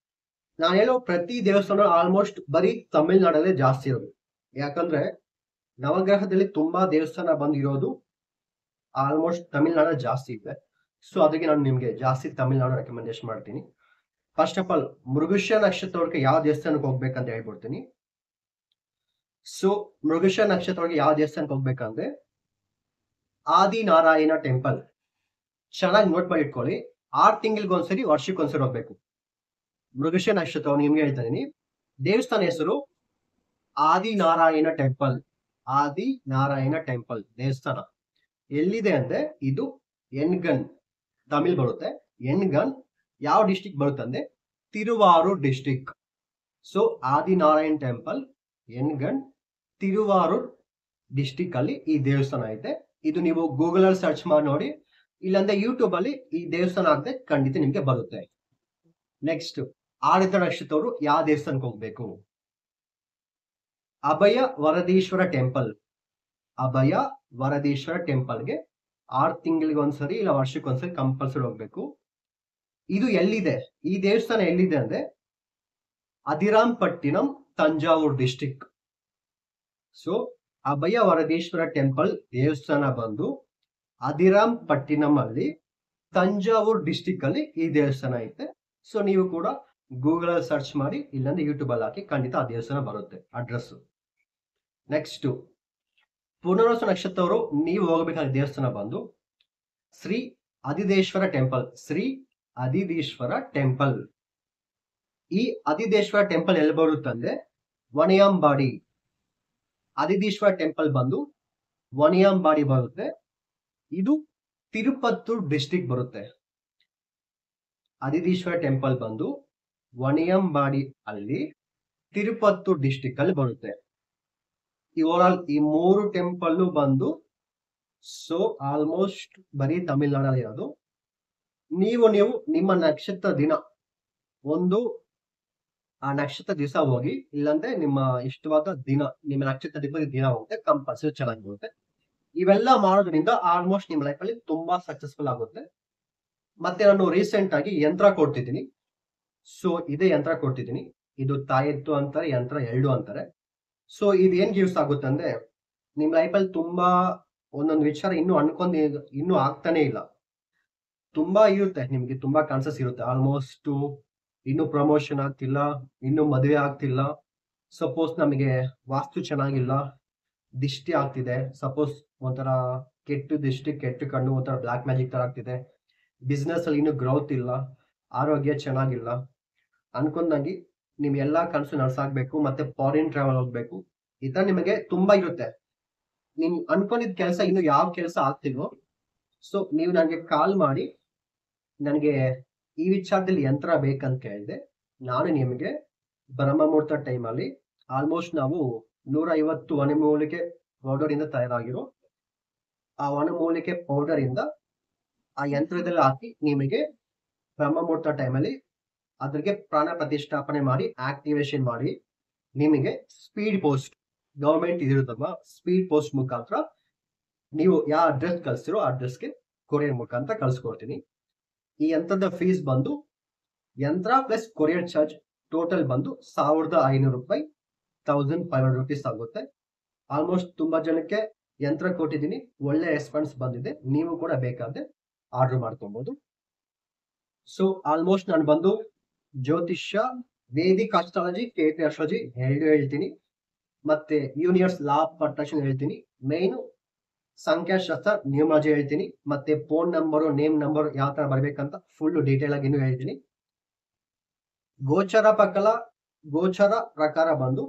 A: ನಾನು ಹೇಳೋ ಪ್ರತಿ ದೇವಸ್ಥಾನ ಆಲ್ಮೋಸ್ಟ್ ಬರೀ ತಮಿಳ್ನಾಡಲ್ಲೇ ಜಾಸ್ತಿ ಇರೋದು. ಯಾಕಂದ್ರೆ ನವಗ್ರಹದಲ್ಲಿ ತುಂಬಾ ದೇವಸ್ಥಾನ ಬಂದಿರೋದು ಆಲ್ಮೋಸ್ಟ್ ತಮಿಳ್ನಾಡ ಜಾಸ್ತಿ ಇದೆ. ಸೊ ಅದಕ್ಕೆ ನಾನು ನಿಮ್ಗೆ ಜಾಸ್ತಿ ತಮಿಳ್ನಾಡು ರೆಕಮೆಂಡೇಶನ್ ಮಾಡ್ತೀನಿ. ಫಸ್ಟ್ ಆಫ್ ಆಲ್ ಮೃಗಶಿರ ನಕ್ಷತ್ರಕ್ಕೆ ಯಾವ ದೇವಸ್ಥಾನಕ್ಕೆ ಹೋಗ್ಬೇಕಂತ ಹೇಳ್ಬಿಡ್ತೀನಿ. ಸೊ ಮೃಗಶಿರ ನಕ್ಷತ್ರಕ್ಕೆ ಯಾವ ದೇವಸ್ಥಾನಕ್ಕೆ ಹೋಗ್ಬೇಕಂದ್ರೆ ಆದಿನಾರಾಯಣ ಟೆಂಪಲ್. ಚೆನ್ನಾಗಿ ನೋಟ್ ಮಾಡಿ ಇಟ್ಕೊಳ್ಳಿ. 6 ತಿಂಗಳಿಗೊಂದ್ಸರಿ ವರ್ಷಕ್ಕೊಂದ್ಸರಿ ಹೋಗ್ಬೇಕು. ಮೃಗಶಿರ ನಕ್ಷತ್ರ ನಿಮ್ಗೆ ಹೇಳ್ತಾ ಇದೀನಿ. ದೇವಸ್ಥಾನ ಹೆಸರು ಆದಿನಾರಾಯಣ ಟೆಂಪಲ್. ಆದಿನಾರಾಯಣ ಟೆಂಪಲ್ ದೇವಸ್ಥಾನ ಎಲ್ಲಿದೆ ಅಂದ್ರೆ ಇದು ಎನ್ಗನ್, ತಮಿಳ್ ಬರುತ್ತೆ. ಎನ್ಗನ್ ಯಾವ ಡಿಸ್ಟಿಕ್ ಬರುತ್ತೆ ಅಂದ್ರೆ Thiruvarur district. So Adinarayana temple ಎನ್ಗನ್ ತಿರುವಾರೂರ್ ಡಿಸ್ಟಿಕ್ ಅಲ್ಲಿ ಈ ದೇವಸ್ಥಾನ ಐತೆ. ಇದು ನೀವು ಗೂಗಲ್ ಅಲ್ಲಿ ಸರ್ಚ್ ಮಾಡಿ ನೋಡಿ, ಇಲ್ಲಾಂದ್ರೆ ಯೂಟ್ಯೂಬ್ ಅಲ್ಲಿ ಈ ದೇವಸ್ಥಾನ ಆಗದೆ ಖಂಡಿತ ನಿಮ್ಗೆ ಬರುತ್ತೆ. ನೆಕ್ಸ್ಟ್ ಆರಿದ್ರ ನಕ್ಷತ್ರವರು ಯಾವ ದೇವಸ್ಥಾನಕ್ಕೆ ಹೋಗ್ಬೇಕು? ಅಭಯ ವರದೇಶ್ವರ ಟೆಂಪಲ್. ಅಭಯ ವರದೇಶ್ವರ ಟೆಂಪಲ್ಗೆ 6 ತಿಂಗಳಿಗೆ ಒಂದ್ಸರಿ ಇಲ್ಲ ವರ್ಷಕ್ಕೊಂದ್ಸರಿ ಕಂಪಲ್ಸರಿ ಹೋಗ್ಬೇಕು. ಇದು ಎಲ್ಲಿದೆ? ಈ ದೇವಸ್ಥಾನ ಎಲ್ಲಿದೆ ಅಂದ್ರೆ ಅದಿರಾಂಪಟ್ಟಿನಂ, ತಂಜಾವೂರ್ ಡಿಸ್ಟಿಕ್. ಸೊ ಅಭಯ ವರದೇಶ್ವರ ಟೆಂಪಲ್ ದೇವಸ್ಥಾನ ಬಂದು ಅದಿರಾಂಪಟ್ಟಿನಂ ಅಲ್ಲಿ, ತಂಜಾವೂರ್ ಡಿಸ್ಟಿಕ್ ಅಲ್ಲಿ ಈ ದೇವಸ್ಥಾನ ಐತೆ. ಸೊ ನೀವು ಕೂಡ ಗೂಗಲ್ ಅಲ್ಲಿ ಸರ್ಚ್ ಮಾಡಿ, ಇಲ್ಲಾಂದ್ರೆ ಯೂಟ್ಯೂಬ್ ಅಲ್ಲಿ ಹಾಕಿ, ಖಂಡಿತ ಆ ದೇವಸ್ಥಾನ ಬರುತ್ತೆ ಅಡ್ರೆಸ್. ನೆಕ್ಸ್ಟ್ ಪುನರ್ವಸು ನಕ್ಷತ್ರವರು ನೀವು ಹೋಗಬೇಕಾದ ದೇವಸ್ಥಾನ ಬಂದು ಶ್ರೀ ಅದಿದೇಶ್ವರ ಟೆಂಪಲ್. ಶ್ರೀ ಅದಿದೇಶ್ವರ ಟೆಂಪಲ್. ಈ ಅದಿದೇಶ್ವರ ಟೆಂಪಲ್ ಎಲ್ಲಿ ಬರುತ್ತಂದ್ರೆ ವಣಿಯಾಂಬಾಡಿ. ಅದಿದೇಶ್ವರ ಟೆಂಪಲ್ ಬಂದು ವಣಿಯಾಂಬಾಡಿ ಬರುತ್ತೆ. ಇದು ತಿರುಪತ್ತೂರ್ ಡಿಸ್ಟಿಕ್ ಬರುತ್ತೆ. ಅದಿದೇಶ್ವರ ಟೆಂಪಲ್ ಬಂದು ವಣಿಯಾಂಬಾಡಿ ಅಲ್ಲಿ, ತಿರುಪತ್ತೂರ್ ಡಿಸ್ಟಿಕ್ ಅಲ್ಲಿ ಬರುತ್ತೆ. ಓವರಾಲ್ ಈ 3 ಟೆಂಪಲ್ ಬಂದು ಸೊ ಆಲ್ಮೋಸ್ಟ್ ಬರೀ ತಮಿಳ್ನಾಡಲ್ಲಿ ಇರೋದು. ನೀವು ನಿಮ್ಮ ನಕ್ಷತ್ರ ದಿನ ಒಂದು ಆ ನಕ್ಷತ್ರ ದಿವಸ ಹೋಗಿ, ಇಲ್ಲಾಂದ್ರೆ ನಿಮ್ಮ ಇಷ್ಟವಾದ ದಿನ, ನಿಮ್ಮ ನಕ್ಷತ್ರ ದಿನ ಹೋಗುತ್ತೆ, ಕಂಪಲ್ಸರಿ ಚೆನ್ನಾಗಿರುತ್ತೆ. ಇವೆಲ್ಲ ಮಾಡೋದ್ರಿಂದ ಆಲ್ಮೋಸ್ಟ್ ನಿಮ್ಮ ಲೈಫ್ ಅಲ್ಲಿ ತುಂಬಾ ಸಕ್ಸಸ್ಫುಲ್ ಆಗುತ್ತೆ. ಮತ್ತೆ ನಾನು ರೀಸೆಂಟ್ ಆಗಿ ಯಂತ್ರ ಕೊಡ್ತಿದ್ದೀನಿ. ಸೊ ಇದೇ ಯಂತ್ರ ಕೊಡ್ತಿದ್ದೀನಿ. ಇದು ತಾಯೆತ್ತು ಅಂತಾರೆ, ಯಂತ್ರ 2 ಅಂತಾರೆ. ಸೊ ಇದು ಏನ್ ಯೂಸ್ ಆಗುತ್ತೆ ಅಂದ್ರೆ ನಿಮ್ ಲೈಫ್ ಅಲ್ಲಿ ತುಂಬಾ ಒಂದೊಂದು ವಿಚಾರ ಇನ್ನೂ ಆಗ್ತಾನೆ ಇಲ್ಲ. ತುಂಬಾ ಇರುತ್ತೆ, ನಿಮ್ಗೆ ತುಂಬಾ ಚಾನ್ಸಸ್ ಇರುತ್ತೆ. ಆಲ್ಮೋಸ್ಟ್ ಇನ್ನು ಪ್ರಮೋಷನ್ ಆಗ್ತಿಲ್ಲ, ಇನ್ನು ಮದುವೆ ಆಗ್ತಿಲ್ಲ, ಸಪೋಸ್ ನಮಗೆ ವಾಸ್ತು ಚೆನ್ನಾಗಿಲ್ಲ, ದಿಷ್ಟಿ ಆಗ್ತಿದೆ, ಸಪೋಸ್ ಒಂಥರ ಕೆಟ್ಟು ದಿಷ್ಟಿ, ಕೆಟ್ಟು ಕಣ್ಣು, ಒಂಥರ ಬ್ಲಾಕ್ ಮ್ಯಾಜಿಕ್ ತರ ಆಗ್ತಿದೆ, ಬಿಸ್ನೆಸ್ ಅಲ್ಲಿ ಇನ್ನು ಗ್ರೋತ್ ಇಲ್ಲ, ಆರೋಗ್ಯ ಚೆನ್ನಾಗಿಲ್ಲ ಅನ್ಕೊಂಡಂಗೆ ನಿಮ್ ಎಲ್ಲಾ ಕನಸು ನಡ್ಸಾಗ್ಬೇಕು, ಮತ್ತೆ ಫಾರಿನ್ ಟ್ರಾವೆಲ್ ಹೋಗ್ಬೇಕು, ಈ ತರ ನಿಮಗೆ ತುಂಬಾ ಇರುತ್ತೆ. ನೀವ್ ಅನ್ಕೊಂಡಿದ್ ಕೆಲಸ ಇನ್ನು ಯಾವ ಕೆಲಸ ಆಗ್ತಿಲ್ವೋ, ಸೊ ನೀವು ನನಗೆ ಕಾಲ್ ಮಾಡಿ ನನಗೆ ಈ ವಿಚಾರದಲ್ಲಿ ಯಂತ್ರ ಬೇಕಂತ ಕೇಳಿದೆ. ನಾನು ನಿಮಗೆ ಬ್ರಹ್ಮ ಮುಹೂರ್ತ ಟೈಮ್ ಅಲ್ಲಿ ಆಲ್ಮೋಸ್ಟ್ ನಾವು 150 ವನಮೂಲಿಕೆ ಪೌಡರ್ ಇಂದ ತಯಾರಾಗಿರೋ ಆ ವನಮೂಲಿಕೆ ಪೌಡರ್ ಇಂದ ಆ ಯಂತ್ರದಲ್ಲಿ ಹಾಕಿ ನಿಮಗೆ ಬ್ರಹ್ಮ ಮುಹೂರ್ತ ಟೈಮ್ ಅಲ್ಲಿ ಅದ್ರಿಗೆ ಪ್ರಾಣ ಪ್ರತಿಷ್ಠಾಪನೆ ಮಾಡಿ ಆಕ್ಟಿವೇಶನ್ ಮಾಡಿ ನಿಮಗೆ ಸ್ಪೀಡ್ ಪೋಸ್ಟ್, ಗವರ್ಮೆಂಟ್ ಇದಿರುತ್ತಲ್ವಾ, ಸ್ಪೀಡ್ ಪೋಸ್ಟ್ ಮುಖಾಂತರ ನೀವು ಯಾವ ಅಡ್ರೆಸ್ ಕಳಿಸ್ತಿರೋ ಆ ಅಡ್ರೆಸ್ಗೆ ಕೊರಿಯರ್ ಮುಖಾಂತರ ಕಳ್ಸಿಕೊಡ್ತೀನಿ. ಈ ಯಂತ್ರದ ಫೀಸ್ ಬಂದು ಯಂತ್ರ ಪ್ಲಸ್ ಕೊರಿಯರ್ ಚಾರ್ಜ್ ಟೋಟಲ್ ಬಂದು 1500 ರೂಪಾಯಿ, 1500 rupees ಆಗುತ್ತೆ. ಆಲ್ಮೋಸ್ಟ್ ತುಂಬಾ ಜನಕ್ಕೆ ಯಂತ್ರ ಕೊಟ್ಟಿದ್ದೀನಿ, ಒಳ್ಳೆ ರೆಸ್ಪಾನ್ಸ್ ಬಂದಿದೆ. ನೀವು ಕೂಡ ಬೇಕಾದ್ರೆ ಆರ್ಡರ್ ಮಾಡ್ಕೊಬಹುದು. ಸೊ ಆಲ್ಮೋಸ್ಟ್ ನಾನು ಬಂದು ಜ್ಯೋತಿಷ್ಯ, ವೇದಿಕ್ ಆಸ್ಟ್ರಾಲಜಿ, ಕೇಟಿ ಆಸ್ಟ್ರಾಲಜಿ ಹೇಳ್ತೀನಿ, ಮತ್ತೆ ಯೂನಿವರ್ಸ್ ಲಾ ಆಫ್ ಅಟ್ರಾಕ್ಷನ್ ಹೇಳ್ತೀನಿ, ಮೇನ್ ಸಂಖ್ಯಾಶಾಸ್ತ್ರ ನ್ಯೂಮರಾಲಜಿ ಹೇಳ್ತೀನಿ, ಮತ್ತೆ ಫೋನ್ ನಂಬರ್, ನೇಮ್ ನಂಬರ್ ಯಾವ ತರ ಬರ್ಬೇಕಂತ ಫುಲ್ ಡೀಟೇಲ್ ಆಗಿ ಇನ್ನೂ ಹೇಳ್ತೀನಿ. ಗೋಚರ ಪ್ರಕಾರ ಬಂದು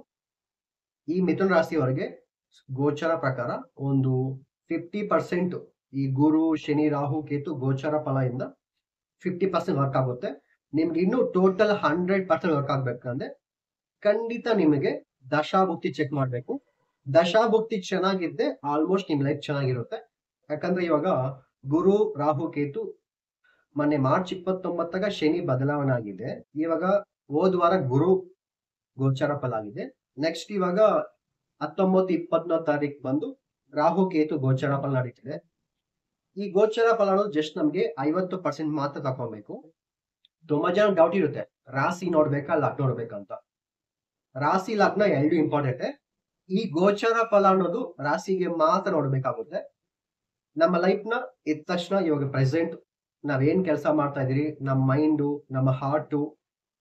A: ಈ ಮಿಥುನ ರಾಶಿಯವರೆಗೆ ಗೋಚರ ಪ್ರಕಾರ ಒಂದು 50% ಈ ಗುರು, ಶನಿ, ರಾಹು, ಕೇತು ಗೋಚರ ಫಲ ಇಂದ 50% ವರ್ಕ್ ಆಗುತ್ತೆ. ನಿಮ್ಗೆ ಇನ್ನು ಟೋಟಲ್ 100% ವರ್ಕ್ ಆಗ್ಬೇಕಂದ್ರೆ ಖಂಡಿತ ನಿಮಗೆ ದಶಾಭುಕ್ತಿ ಚೆಕ್ ಮಾಡ್ಬೇಕು. ದಶಾಭುಕ್ತಿ ಚೆನ್ನಾಗಿದ್ದೆ ಆಲ್ಮೋಸ್ಟ್ ನಿಮ್ ಲೈಫ್ ಚೆನ್ನಾಗಿರುತ್ತೆ. ಯಾಕಂದ್ರೆ ಇವಾಗ ಗುರು ರಾಹು ಕೇತು ಮೊನ್ನೆ ಮಾರ್ಚ್ 29ಗ ಶನಿ ಬದಲಾವಣೆ ಆಗಿದೆ. ಇವಾಗ ಹೋದ್ ವಾರ ಗುರು ಗೋಚಾರ ಫಲ ಆಗಿದೆ. ನೆಕ್ಸ್ಟ್ ಇವಾಗ 19, 21 ತಾರೀಕು ಬಂದು ರಾಹು ಕೇತು ಗೋಚಾರ ಫಲ ನಡೀತಿದೆ. ಈ ಗೋಚಾರ ಫಲ ಅನ್ನೋದು ಜಸ್ಟ್ ನಮ್ಗೆ 50% ಮಾತ್ರ ತಕೊಬೇಕು. ತುಂಬಾ ಜನ ಡೌಟ್ ಇರುತ್ತೆ, ರಾಶಿ ನೋಡ್ಬೇಕಾ ಲಗ್ನ ನೋಡ್ಬೇಕಂತ. ರಾಶಿ ಲಗ್ನ ಎರಡು ಇಂಪಾರ್ಟೆಂಟ್. ಈ ಗೋಚಾರ ಫಲ ಅನ್ನೋದು ರಾಶಿಗೆ ಮಾತ್ರ ನೋಡ್ಬೇಕಾಗುತ್ತೆ. ನಮ್ಮ ಲೈಫ್ ನ ಎದ್ದ ತಕ್ಷಣ ಇವಾಗ ಪ್ರೆಸೆಂಟ್ ನಾವೇನ್ ಕೆಲಸ ಮಾಡ್ತಾ ಇದೀರಿ, ನಮ್ಮ ಮೈಂಡು, ನಮ್ಮ ಹಾರ್ಟು,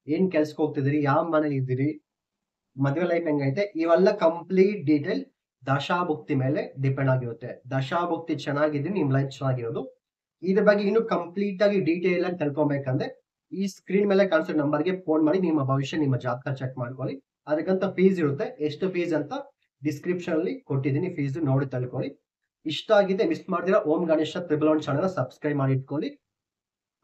A: ಏನ್ ಕೆಲ್ಸಕ್ಕೆ ಹೋಗ್ತಿದ್ದೀರಿ, ಯಾವ ಮನೇಲಿ ಇದ್ದೀರಿ, ಮದುವೆ ಲೈಫ್ ಹೆಂಗೈತೆ, ಇವೆಲ್ಲ ಕಂಪ್ಲೀಟ್ ಡೀಟೇಲ್ ದಶಾಭುಕ್ತಿ ಮೇಲೆ ಡಿಪೆಂಡ್ ಆಗಿರುತ್ತೆ. ದಶಾಭುಕ್ತಿ ಚೆನ್ನಾಗಿದ್ರೆ ನಿಮ್ ಲೈಫ್ ಚೆನ್ನಾಗಿರೋದು. ಇದ್ರ ಬಗ್ಗೆ ಇನ್ನು ಕಂಪ್ಲೀಟ್ ಆಗಿ ಡೀಟೇಲ್ ಆಗಿ ತಿಳ್ಕೊಬೇಕಂದ್ರೆ ಈ ಸ್ಕ್ರೀನ್ ಮೇಲೆ ಕಾಣಿಸೋ ನಂಬರ್ಗೆ ಫೋನ್ ಮಾಡಿ ನಿಮ್ಮ ಭವಿಷ್ಯ, ನಿಮ್ಮ ಜಾತಕ ಚೆಕ್ ಮಾಡ್ಕೊಳ್ಳಿ. ಅದಕ್ಕಂತ ಫೀಸ್ ಇರುತ್ತೆ. ಎಷ್ಟು ಫೀಸ್ ಅಂತ ಡಿಸ್ಕ್ರಿಪ್ಷನ್ ಅಲ್ಲಿ ಕೊಟ್ಟಿದ್ದೀನಿ, ಫೀಸ್ ನೋಡಿ ತಿಳ್ಕೊಳ್ಳಿ. ಇಷ್ಟ ಆಗಿದೆ ಮಿಸ್ ಮಾಡ್ದಿರಾ ಓಂ ಗಣೇಶ 111 ಚಾನಲ್ ಸಬ್ಸ್ಕ್ರೈಬ್ ಮಾಡಿ ಇಟ್ಕೊಳ್ಳಿ.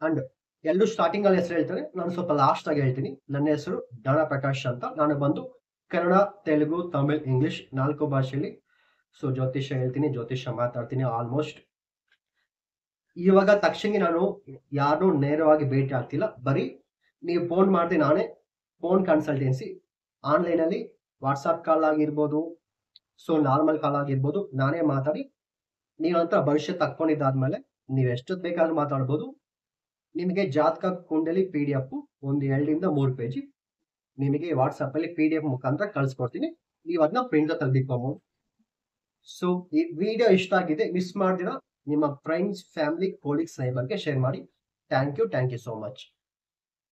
A: ಅಂಡ್ ಎಲ್ಲರೂ ಸ್ಟಾರ್ಟಿಂಗ್ ಅಲ್ಲಿ ಹೆಸರು ಹೇಳ್ತಾರೆ, ನಾನು ಸ್ವಲ್ಪ ಲಾಸ್ಟ್ ಆಗಿ ಹೇಳ್ತೀನಿ. ನನ್ನ ಹೆಸರು ಜ್ಞಾನ ಪ್ರಕಾಶ್ ಅಂತ. ನಾನು ಬಂದು ಕನ್ನಡ, ತೆಲುಗು, ತಮಿಳ್, ಇಂಗ್ಲಿಷ್ 4 ಭಾಷೆಯಲ್ಲಿ ಜ್ಯೋತಿಷ್ಯ ಹೇಳ್ತೀನಿ, ಜ್ಯೋತಿಷ್ಯ ಮಾತಾಡ್ತೀನಿ ಆಲ್ಮೋಸ್ಟ್. ಇವಾಗ ತಕ್ಷಣ ನಾನು ಯಾರು ನೇರವಾಗಿ ಭೇಟಿ ಆಗ್ತಿಲ್ಲ. ಬರೀ ನೀವು ಫೋನ್ ಮಾಡಿದೆ ನಾನೇ ಫೋನ್ ಕನ್ಸಲ್ಟೆನ್ಸಿ ಆನ್ಲೈನ್ ಅಲ್ಲಿ ವಾಟ್ಸ್ಆಪ್ ಕಾಲ್ ಆಗಿರ್ಬೋದು, ನಾರ್ಮಲ್ ಕಾಲ್ ಆಗಿರ್ಬೋದು, ನಾನೇ ಮಾತಾಡಿ ನೀವಂತ ಭವಿಷ್ಯ ತಕ್ಕೊಂಡಿದ್ದಾದ್ಮೇಲೆ ನೀವು ಎಷ್ಟೊತ್ತು ಬೇಕಾದ್ರೂ ಮಾತಾಡ್ಬೋದು. ನಿಮಗೆ ಜಾತಕ ಕುಂಡಲಿ PDF ಒಂದು 2 3 ಪೇಜ್ ನಿಮಗೆ ವಾಟ್ಸ್ಆಪ್ ಅಲ್ಲಿ PDF ಮುಖಾಂತರ ಕಳ್ಸಿಕೊಡ್ತೀನಿ. ನೀವು ಅದನ್ನ ಪ್ರಿಂಟ್ ತೆಗೆದಿಟ್ಕೊಬಹುದು. ಈ ವಿಡಿಯೋ ಇಷ್ಟ ಆಗಿದೆ ಮಿಸ್ ಮಾಡ್ದಿರಾ ನಿಮ್ಮ ಫ್ರೆಂಡ್ಸ್, ಫ್ಯಾಮಿಲಿ, ಕೊಲೀಗ್ಸ್, ನೈಬರ್ಗೆ ಶೇರ್ ಮಾಡಿ. Thank you so much.